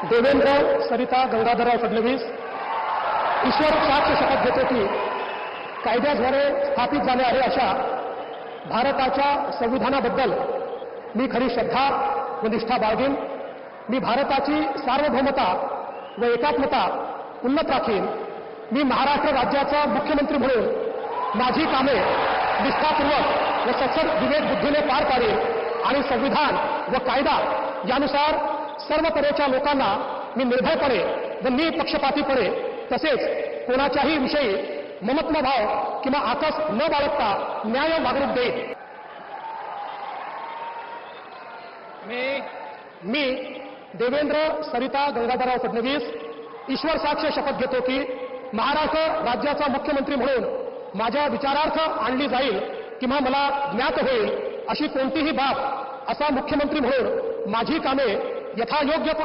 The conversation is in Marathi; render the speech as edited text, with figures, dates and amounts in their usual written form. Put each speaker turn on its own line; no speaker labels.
देवेंद्र सरिता गंगाधरराव फडणवीस ईश्वर साक्ष शपथ घेतो की कायद्याद्वारे स्थापित झाले अशा भारताच्या संविधानाबद्दल मी खरी श्रद्धा व निष्ठा बाळगीन. मी भारताची सार्वभौमता व एकात्मता उन्नत राखीन. मी महाराष्ट्र राज्याचा मुख्यमंत्री म्हणून माझी कामे निष्ठापूर्वक व सचर विवेक बुद्धीने पार पाडेन आणि संविधान व कायदा यानुसार सर्व तऱ्हेच्या लोकांना मी निर्भयपणे व निपक्षपातीपणे तसेच कोणाच्याही विषयी ममत्वभाव किंवा आकस न बाळगता न्याय वागणूक देईन. मी देवेंद्र सरिता गंगाधरराव फडणवीस ईश्वर साक्ष शपथ घेतो की महाराष्ट्र राज्याचा मुख्यमंत्री म्हणून माझ्या विचारार्थ आणली जाईल किंवा मला ज्ञात होईल अशी कोणतीही बाब असा मुख्यमंत्री म्हणून माझी कामे यथायोग्य